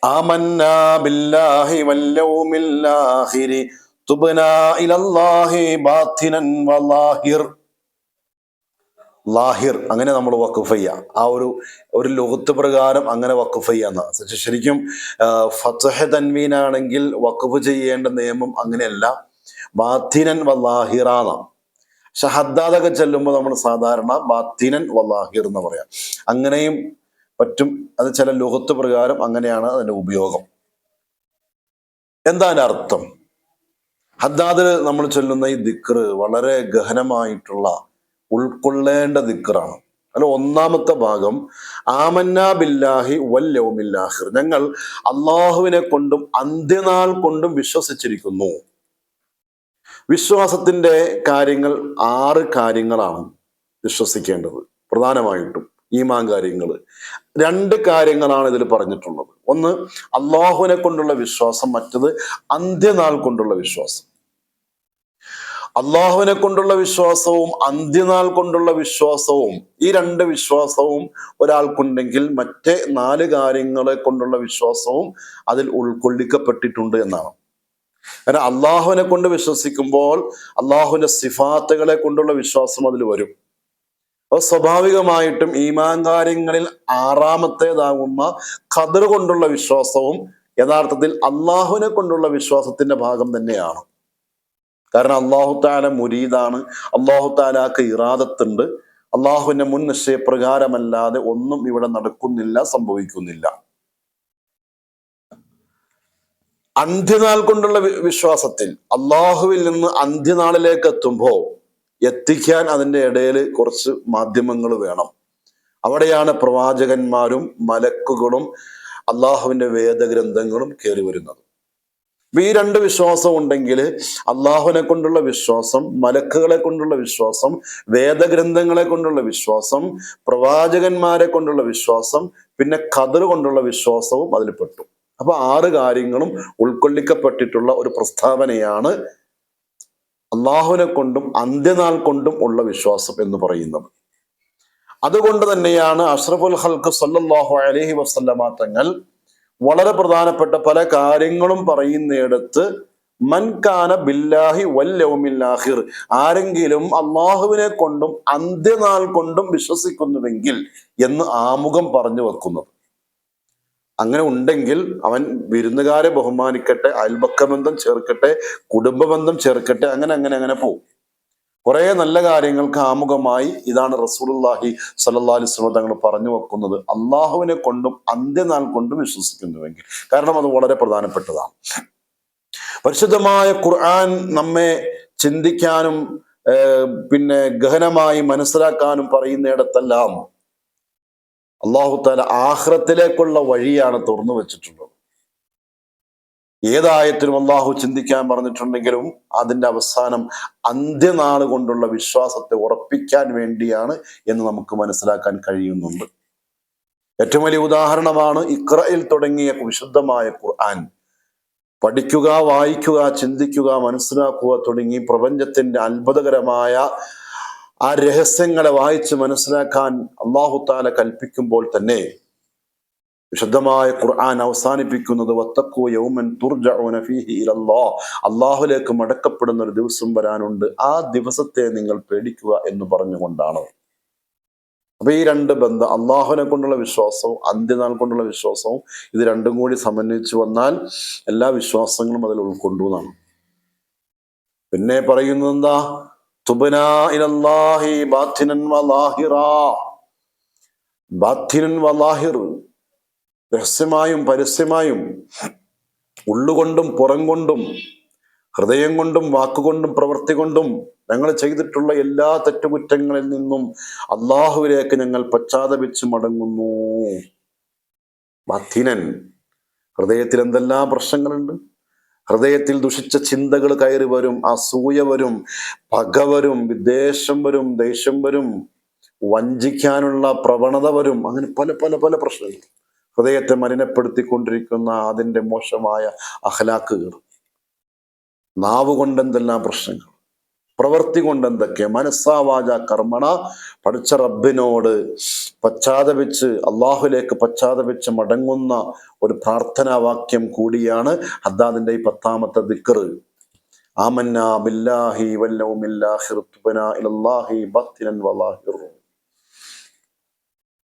ആമന്നാ ബില്ലാഹി വൽ ആഖിരി തുബ്നാ ഇലല്ലാഹി ബാത്തിനൻ വലാഹിർ. ലാഹിർ അങ്ങനെ നമ്മൾ വഖഫ് ചെയ്യുക. ആ ഒരു ലുഗത്ത് പ്രകാരം അങ്ങനെ വഖഫ് ചെയ്യാന്ന്. ശരിക്കും ഫത്ഹ് തൻവീനാണെങ്കിൽ വഖഫ് ചെയ്യേണ്ട നിയമം അങ്ങനെയല്ല, ബാത്തിനൻ വലാഹിറാന്ന. പക്ഷെ ഹദ്ദാദൊക്കെ ചെല്ലുമ്പോൾ നമ്മൾ സാധാരണ ബാത്തിനൻ വലാഹിർ എന്ന് പറയാം. അങ്ങനെയും പറ്റും. അത് ചില ലുഗത്ത് പ്രകാരം അങ്ങനെയാണ് അതിന്റെ ഉപയോഗം. എന്താ അതിന്റെ അർത്ഥം? ഹദ്ദാദിൽ നമ്മൾ ചൊല്ലുന്ന ഈ ദിക്ർ വളരെ ഗഹനമായിട്ടുള്ള ഉൾക്കൊള്ളേണ്ട ദിക്റാണ്. അല്ല, ഒന്നാമത്തെ ഭാഗം ആമന്നാ ബില്ലാഹി വൽ യൗമിൽ ആഖിർ, ഞങ്ങൾ അള്ളാഹുവിനെ കൊണ്ടും അന്ത്യനാൾ കൊണ്ടും വിശ്വസിച്ചിരിക്കുന്നു. വിശ്വാസത്തിന്റെ കാര്യങ്ങൾ 6 കാര്യങ്ങളാണ് വിശ്വസിക്കേണ്ടത്. പ്രധാനമായിട്ടും ഈമാൻ കാര്യങ്ങൾ 2 കാര്യങ്ങളാണ് ഇതിൽ പറഞ്ഞിട്ടുള്ളത്. ഒന്ന് അള്ളാഹുവിനെ കൊണ്ടുള്ള വിശ്വാസം, മറ്റത് അന്ത്യനാൾ കൊണ്ടുള്ള വിശ്വാസം. അള്ളാഹുവിനെ കൊണ്ടുള്ള വിശ്വാസവും അന്ത്യനാൾ കൊണ്ടുള്ള വിശ്വാസവും, ഈ 2 വിശ്വാസവും ഒരാൾക്കുണ്ടെങ്കിൽ മറ്റേ 4 കാര്യങ്ങളെ കൊണ്ടുള്ള വിശ്വാസവും അതിൽ ഉൾക്കൊള്ളിക്കപ്പെട്ടിട്ടുണ്ട് എന്നാണ്. കാരണം അള്ളാഹുവിനെ കൊണ്ട് വിശ്വസിക്കുമ്പോൾ അള്ളാഹുവിന്റെ സിഫാത്തുകളെ കൊണ്ടുള്ള വിശ്വാസം അതിൽ വരും. അപ്പോൾ സ്വാഭാവികമായിട്ടും ഈമാൻ കാര്യങ്ങളിൽ 6ാമത്തേതാകുന്ന ഖദർ കൊണ്ടുള്ള വിശ്വാസവും യഥാർത്ഥത്തിൽ അള്ളാഹുവിനെ കൊണ്ടുള്ള വിശ്വാസത്തിന്റെ ഭാഗം തന്നെയാണ്. കാരണം അള്ളാഹു താല മുരീദാണ്, അള്ളാഹു താലാക്ക് ഇറാദത്തുണ്ട്. അള്ളാഹുവിന്റെ മുൻ നിശ്ചയപ്രകാരമല്ലാതെ ഒന്നും ഇവിടെ നടക്കുന്നില്ല, സംഭവിക്കുന്നില്ല. അന്ത്യനാൾ കൊണ്ടുള്ള വിശ്വാസത്തിൽ അള്ളാഹുവിൽ നിന്ന് അന്ത്യനാളിലേക്ക് എത്തുമ്പോൾ എത്തിക്കാൻ അതിൻ്റെ ഇടയിൽ കുറച്ച് മാധ്യമങ്ങൾ വേണം. അവിടെയാണ് പ്രവാചകന്മാരും മലക്കുകളും അള്ളാഹുവിന്റെ വേദഗ്രന്ഥങ്ങളും കയറി വരുന്നത്. ഈ 2 വിശ്വാസം ഉണ്ടെങ്കിൽ അള്ളാഹുവിനെ കൊണ്ടുള്ള വിശ്വാസം, മലക്കുകളെ കൊണ്ടുള്ള വിശ്വാസം, വേദഗ്രന്ഥങ്ങളെ കൊണ്ടുള്ള വിശ്വാസം, പ്രവാചകന്മാരെ കൊണ്ടുള്ള വിശ്വാസം, പിന്നെ ഖദർ കൊണ്ടുള്ള വിശ്വാസവും അതിൽ പെട്ടു. അപ്പൊ 6 കാര്യങ്ങളും ഉൾക്കൊള്ളിക്കപ്പെട്ടിട്ടുള്ള ഒരു പ്രസ്താവനയാണ് അള്ളാഹുവിനെ കൊണ്ടും അന്ത്യനാൾ കൊണ്ടും ഉള്ള വിശ്വാസം എന്ന് പറയുന്നത്. അതുകൊണ്ട് തന്നെയാണ് അഷ്റഫുൽ ഖൽഖ് സല്ലല്ലാഹു അലൈഹി വസല്ലമ തങ്ങൾ വളരെ പ്രധാനപ്പെട്ട പല കാര്യങ്ങളും പറയുന്നിടത്ത് മൻ കാന ബില്ലാഹി വൽ യൗമിൽ ആഖിർ, ആരെങ്കിലും അള്ളാഹുവിനെ കൊണ്ടും അന്ത്യനാൾ കൊണ്ടും വിശ്വസിക്കുന്നുവെങ്കിൽ എന്ന് ആമുഖം പറഞ്ഞു വെക്കുന്നത്. അങ്ങനെ ഉണ്ടെങ്കിൽ അവൻ വിരുന്നുകാരെ ബഹുമാനിക്കട്ടെ, അയൽപക്കബന്ധം ചേർക്കട്ടെ, കുടുംബബന്ധം ചേർക്കട്ടെ, അങ്ങനെ പോകും. കുറെ നല്ല കാര്യങ്ങൾക്ക് ആമുഖമായി ഇതാണ് റസൂലുള്ളാഹി സ്വല്ലല്ലാഹു അലൈഹി വസല്ലം തങ്ങൾ പറഞ്ഞു വെക്കുന്നത്, അള്ളാഹുവിനെ കൊണ്ടും അന്ത്യനാൾ കൊണ്ടും വിശ്വസിക്കുന്നുവെങ്കിൽ. കാരണം അത് വളരെ പ്രധാനപ്പെട്ടതാണ്. പരിശുദ്ധമായ ഖുർആൻ നമ്മെ ചിന്തിക്കാനും പിന്നെ ഗഹനമായി മനസ്സിലാക്കാനും പറയുന്നിടത്തെല്ലാം അള്ളാഹു തആല ആഖിറത്തിലേക്കുള്ള വഴിയാണ് തുറന്നു വെച്ചിട്ടുള്ളത്. ഏതായത്തിലും അള്ളാഹു ചിന്തിക്കാൻ പറഞ്ഞിട്ടുണ്ടെങ്കിലും അതിന്റെ അവസാനം അന്ത്യനാൾ കൊണ്ടുള്ള വിശ്വാസത്തെ ഉറപ്പിക്കാൻ വേണ്ടിയാണ് എന്ന് നമുക്ക് മനസ്സിലാക്കാൻ കഴിയുന്നുണ്ട്. ഏറ്റവും വലിയ ഉദാഹരണമാണ് ഇഖ്റയിൽ തുടങ്ങിയ വിശുദ്ധമായ ഖുർആൻ. പഠിക്കുക, വായിക്കുക, ചിന്തിക്കുക, മനസ്സിലാക്കുക തുടങ്ങി പ്രപഞ്ചത്തിന്റെ അത്ഭുതകരമായ ആ രഹസ്യങ്ങളെ വായിച്ച് മനസ്സിലാക്കാൻ അല്ലാഹു തആല കൽപ്പിക്കുമ്പോൾ തന്നെ വിശുദ്ധമായ ഖുർആൻ അവസാനിപ്പിക്കുന്നത് വത്തഖൂ യൗമൻ തുർജഊന ഫീഹി ഇലല്ലാഹ്, അല്ലാഹുവിലേക്ക് മടക്കപ്പെടുന്ന ഒരു ദിവസം വരാനുണ്ട്, ആ ദിവസത്തെ നിങ്ങൾ പേടിക്കുക എന്ന് പറഞ്ഞുകൊണ്ടാണ്. അപ്പൊ ഈ 2 ബന്ധം, അള്ളാഹുവിനെ കൊണ്ടുള്ള വിശ്വാസവും അന്ത്യനാൾ കൊണ്ടുള്ള വിശ്വാസവും, ഇത് 2ഉം കൂടി സമന്വയിച്ചു വന്നാൽ എല്ലാ വിശ്വാസങ്ങളും അതിൽ ഉൾക്കൊണ്ടു എന്നാണ്. പിന്നെ പറയുന്നത് എന്താ? തുബ്നാ ഇലല്ലാഹി ബാത്തിനൻ വലാഹിറാ. ബാത്തിനൻ വലാഹിർ, രഹസ്യമായും പരസ്യമായും, ഉള്ളുകൊണ്ടും പുറം കൊണ്ടും, ഹൃദയം കൊണ്ടും വാക്കുകൊണ്ടും പ്രവൃത്തി കൊണ്ടും ഞങ്ങൾ ചെയ്തിട്ടുള്ള എല്ലാ തെറ്റുകുറ്റങ്ങളിൽ നിന്നും അള്ളാഹുവിലേക്ക് ഞങ്ങൾ പശ്ചാത്തപിച്ച് മടങ്ങുന്നു. ബാത്തിനൻ, ഹൃദയത്തിൽ എന്തെല്ലാം പ്രശ്നങ്ങളുണ്ട്. ഹൃദയത്തിൽ ദുഷിച്ച ചിന്തകൾ കയറി വരും, അസൂയ വരും, പക വരും, വിദ്വേഷം വരും, ദേഷ്യം വരും, വഞ്ചിക്കാനുള്ള പ്രവണത വരും. അങ്ങനെ പല പല പല പ്രശ്നങ്ങൾ ഹൃദയത്തെ മലിനപ്പെടുത്തിക്കൊണ്ടിരിക്കുന്ന അതിൻ്റെ മോശമായ അഖ്ലാഖുകൾ. നാവ് കൊണ്ട് എന്തെല്ലാം പ്രശ്നങ്ങൾ. പ്രവൃത്തി കൊണ്ട് എന്തൊക്കെ, മനസ്സാ വാച കർമ്മണ, പഠിച്ച റബ്ബിനോട് പശ്ചാത്തപിച്ച് അള്ളാഹുലേക്ക് പശ്ചാത്തപിച്ച് മടങ്ങുന്ന ഒരു പ്രാർത്ഥനാ വാക്യം കൂടിയാണ് ഹദ്ദാദിന്റെ ഈ 10ാമത്തെ ദിക്ർ. ആമന്നാ ബില്ലാഹി വൽ യൗമിൽ ആഖിർ തുബ്നാ ഇലല്ലാഹി ബത്തിനൻ വലാഹിർ